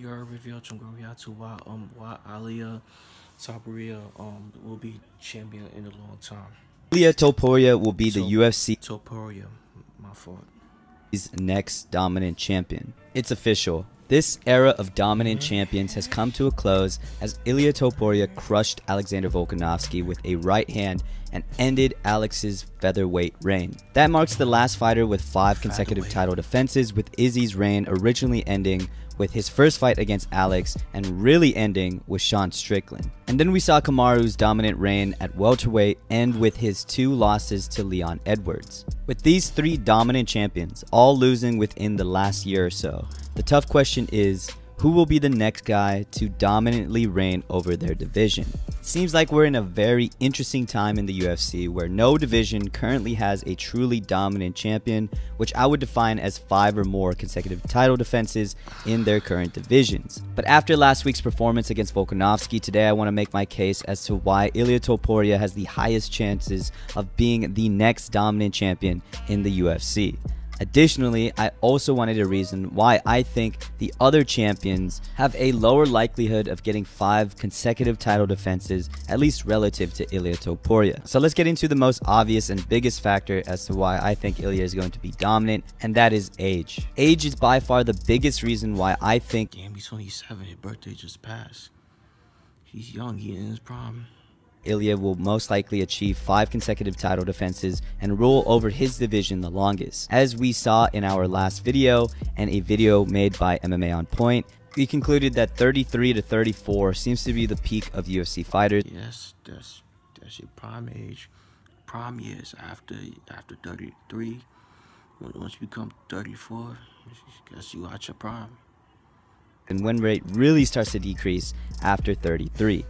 your reveal Topuria to why Ilia Topuria will be champion in a long time. Ilia Topuria will be the So UFC's Topuria, my fault. next dominant champion. It's official. This era of dominant champions has come to a close as Ilia Topuria crushed Alexander Volkanovski with a right hand and ended Alex's featherweight reign. That marks the last fighter with 5 consecutive title defenses, with Izzy's reign originally ending with his first fight against Alex and really ending with Sean Strickland. And then we saw Kamaru's dominant reign at welterweight end with his 2 losses to Leon Edwards. With these 3 dominant champions all losing within the last year or so, the tough question is, who will be the next guy to dominantly reign over their division? It seems like we're in a very interesting time in the UFC where no division currently has a truly dominant champion, which I would define as 5 or more consecutive title defenses in their current divisions. But after last week's performance against Volkanovski, today I want to make my case as to why Ilia Topuria has the highest chances of being the next dominant champion in the UFC. Additionally, I also wanted a reason why I think the other champions have a lower likelihood of getting 5 consecutive title defenses, at least relative to Ilia Topuria. So let's get into the most obvious and biggest factor as to why I think Ilia is going to be dominant, and that is age. Age is by far the biggest reason why I think Damn, he's 27. His birthday just passed. He's young. He in his prime. Ilia will most likely achieve 5 consecutive title defenses and rule over his division the longest. As we saw in our last video and a video made by MMA On Point, we concluded that 33 to 34 seems to be the peak of UFC fighters. Yes, that's your prime age. Prime years after 33. Once you become 34, I guess you at your prime. And win rate really starts to decrease after 33.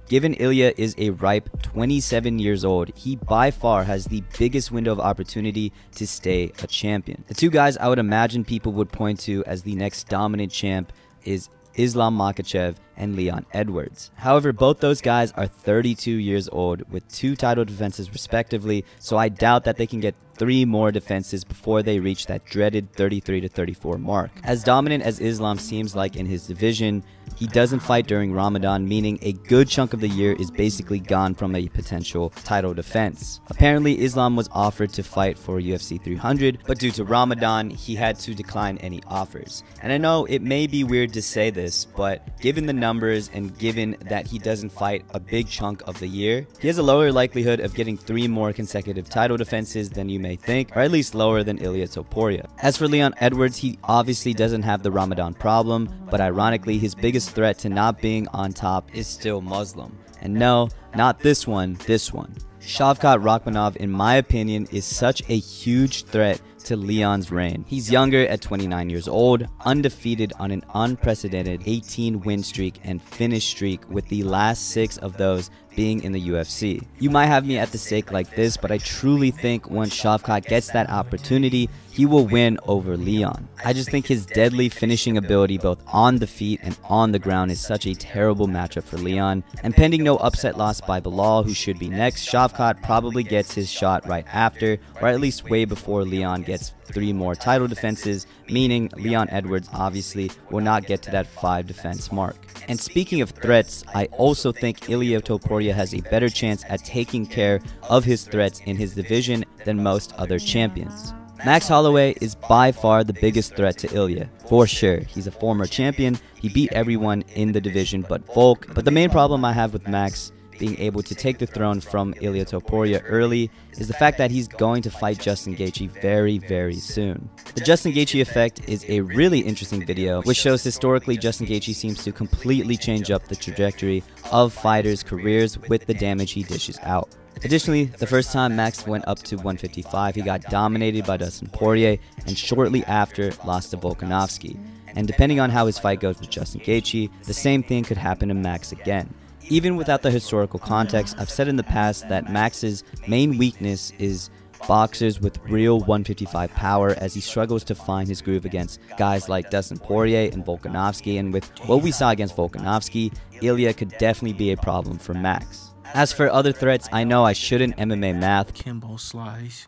Given Ilia is a ripe 27 years old, he by far has the biggest window of opportunity to stay a champion. The 2 guys I would imagine people would point to as the next dominant champ is Islam Makhachev and Leon Edwards. However, both those guys are 32 years old with 2 title defenses respectively, so I doubt that they can get 3 more defenses before they reach that dreaded 33 to 34 mark. As dominant as Islam seems like in his division, he doesn't fight during Ramadan, meaning a good chunk of the year is basically gone from a potential title defense. Apparently, Islam was offered to fight for UFC 300, but due to Ramadan, he had to decline any offers. And I know it may be weird to say this, but given the numbers and given that he doesn't fight a big chunk of the year, he has a lower likelihood of getting 3 more consecutive title defenses than you may think, or at least lower than Ilia Topuria. As for Leon Edwards, he obviously doesn't have the Ramadan problem, but ironically his biggest threat to not being on top is still Muslim. And no, not this one, this one. Shavkat Rakhmonov, in my opinion, is such a huge threat to Leon's reign. He's younger at 29 years old, undefeated on an unprecedented 18-win streak and finish streak, with the last 6 of those being in the UFC. You might have me at the stake like this, but I truly think once Shavkat gets that opportunity, he will win over Leon. I just think his deadly finishing ability both on the feet and on the ground is such a terrible matchup for Leon, and pending no upset loss by Bilal, who should be next, Shavkat probably gets his shot right after, or at least way before Leon gets 3 more title defenses, meaning Leon Edwards obviously will not get to that 5 defense mark. And speaking of threats, I also think Ilia Topuria has a better chance at taking care of his threats in his division than most other champions. Max Holloway is by far the biggest threat to Ilia, for sure. He's a former champion, he beat everyone in the division but Volk, but the main problem I have with Max being able to take the throne from Ilia Topuria early is the fact that he's going to fight Justin Gaethje very, very soon. The Justin Gaethje effect is a really interesting video which shows historically Justin Gaethje seems to completely change up the trajectory of fighters' careers with the damage he dishes out. Additionally, the first time Max went up to 155, he got dominated by Dustin Poirier and shortly after lost to Volkanovski. And depending on how his fight goes with Justin Gaethje, the same thing could happen to Max again. Even without the historical context, I've said in the past that Max's main weakness is boxers with real 155 power, as he struggles to find his groove against guys like Dustin Poirier and Volkanovski, and with what we saw against Volkanovski, Ilia could definitely be a problem for Max. As for other threats, I know I shouldn't MMA math. Kimbo Slice.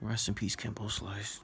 Rest in peace, Kimbo Slice.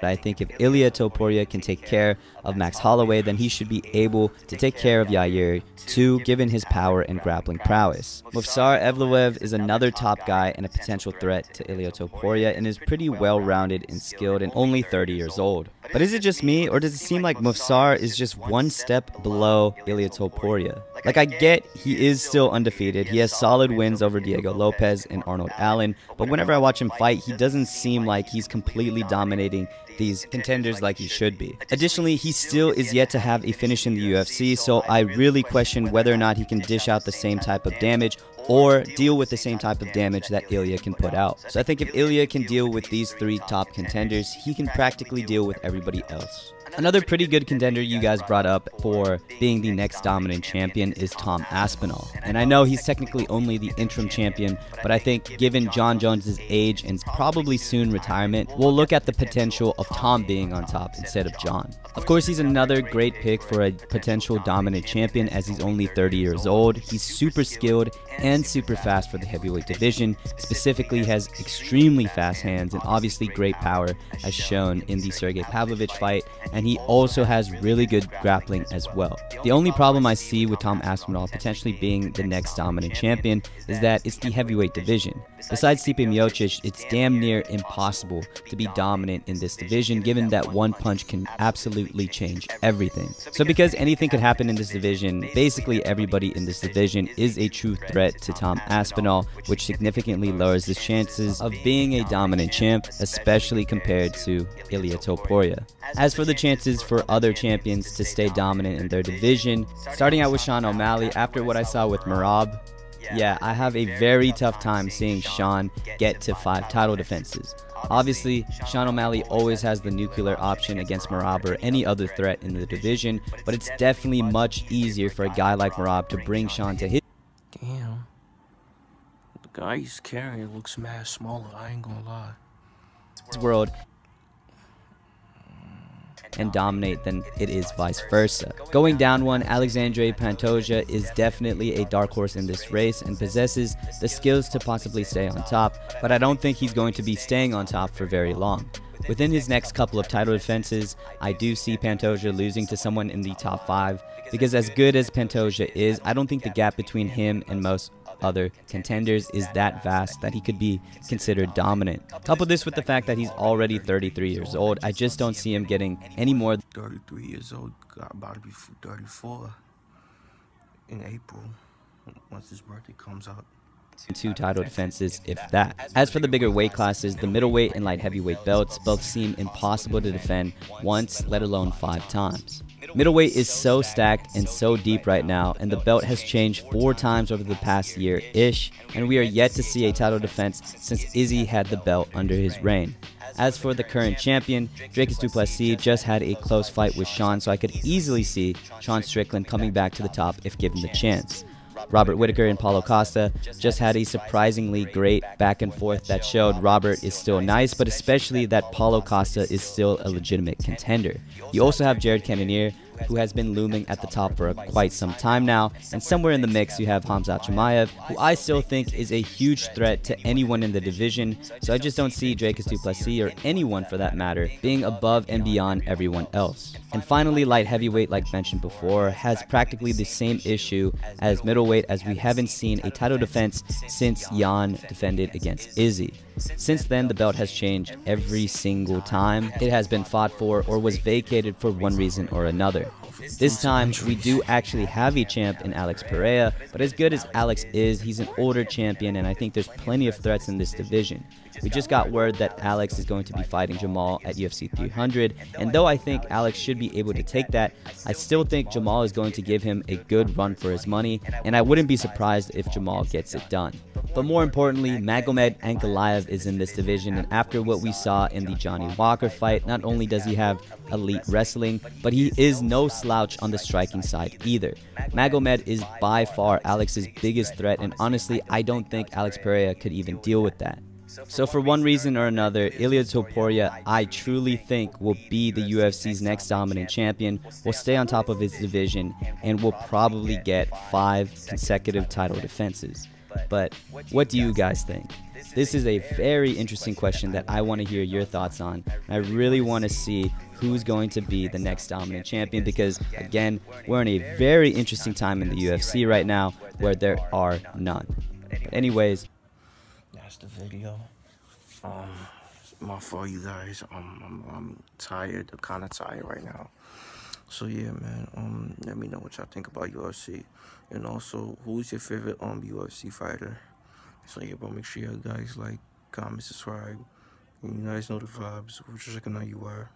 I think if Ilia Topuria can take care of Max Holloway, then he should be able to take care of Yair too, given his power and grappling prowess. Movsar Evloev is another top guy and a potential threat to Ilia Topuria, and is pretty well-rounded and skilled and only 30 years old. But is it just me, or does it seem like Movsar is just one step below Ilia Topuria? Like, I get he is still undefeated, he has solid wins over Diego Lopez and Arnold Allen, but whenever I watch him fight, he doesn't seem like he's completely dominating these contenders like he should be. Additionally, he still is yet to have a finish in the UFC, so I really question whether or not he can dish out the same type of damage or deal with the same type of damage that Ilia can put out. So I think if Ilia can deal with these three top contenders, he can practically deal with everybody else. Another pretty good contender you guys brought up for being the next dominant champion is Tom Aspinall. And I know he's technically only the interim champion, but I think given John Jones' age and probably soon retirement, we'll look at the potential of Tom being on top instead of John. Of course, he's another great pick for a potential dominant champion as he's only 30 years old. He's super skilled and super fast for the heavyweight division, specifically has extremely fast hands and obviously great power as shown in the Sergey Pavlovich fight, and he also has really good grappling as well. The only problem I see with Tom Aspinall potentially being the next dominant champion is that it's the heavyweight division. Besides Stipe Miocic, it's damn near impossible to be dominant in this division given that one punch can absolutely change everything. So because anything could happen in this division, basically everybody in this division is a true threat to Tom Aspinall, which significantly lowers his chances of being a dominant champ, especially compared to Ilia Topuria. As for the chances for other champions to stay dominant in their division, starting out with Sean O'Malley, after what I saw with Merab, yeah, I have a very tough time seeing Sean get to 5 title defenses. Obviously, Sean O'Malley always has the nuclear option against Merab or any other threat in the division, but it's definitely much easier for a guy like Merab to bring Sean to his Damn. The guy he's carrying looks mad smaller, I ain't gonna lie. world and dominate than it is vice versa. Going down one, Alexandre Pantoja is definitely a dark horse in this race and possesses the skills to possibly stay on top, but I don't think he's going to be staying on top for very long. Within his next couple of title defenses, I do see Pantoja losing to someone in the top 5, because as good as Pantoja is, I don't think the gap between him and most other contenders is that vast that he could be considered dominant. Couple this with the fact that he's already 33 years old, I just don't see him getting any more. 33 years old, about to be 34 in April, once his birthday comes out. 2 title defenses, if that. As for the bigger weight classes, the middleweight and light heavyweight belts both seem impossible to defend once, let alone 5 times. Middleweight is so stacked and so deep right now, and the belt has changed 4 times over the past year-ish, and we are yet to see a title defense since Izzy had the belt under his reign. As for the current champion, Dricus du Plessis just had a close fight with Sean, so I could easily see Sean Strickland coming back to the top if given the chance. Robert Whittaker and Paulo Costa just had a surprisingly great back and forth that showed Robert is still nice, but especially that Paulo Costa is still a legitimate contender. You also have Jared Cannonier, who has been looming at the top for quite some time now, and somewhere in the mix you have Khamzat Chimaev, who I still think is a huge threat to anyone in the division, so I just don't see Dricus du Plessis, or anyone for that matter, being above and beyond everyone else. And finally, light heavyweight, like mentioned before, has practically the same issue as middleweight, as we haven't seen a title defense since Jan defended against Izzy. Since then, the belt has changed every single time it has been fought for or was vacated for one reason or another. This time, we do actually have a champ in Alex Pereira, but as good as Alex is, he's an older champion, and I think there's plenty of threats in this division. We just got word that Alex is going to be fighting Jamal at UFC 300, and though I think Alex should be able to take that, I still think Jamal is going to give him a good run for his money, and I wouldn't be surprised if Jamal gets it done. But more importantly, Magomed Ankalaev is in this division, and after what we saw in the Johnny Walker fight, not only does he have elite wrestling, but he is no slouch on the striking side either. Magomed is by far Alex's biggest threat, and honestly, I don't think Alex Pereira could even deal with that. So for one reason or another, Ilia Topuria, I truly think, will be the UFC's next dominant champion, will stay on top of his division, and will probably get 5 consecutive title defenses. But what do you guys think? This is a very interesting question that I want to hear your thoughts on. I really want to see who's going to be the next dominant champion because, again, we're in a very interesting time in the UFC right now where there are none. But anyways, that's the video. My fault, you guys. I'm tired. I'm kind of tired right now. So yeah, man. Let me know what y'all think about UFC, and also who's your favorite UFC fighter. So yeah, bro, make sure you guys like, comment, subscribe. And you guys know the vibes. We're checking out you are.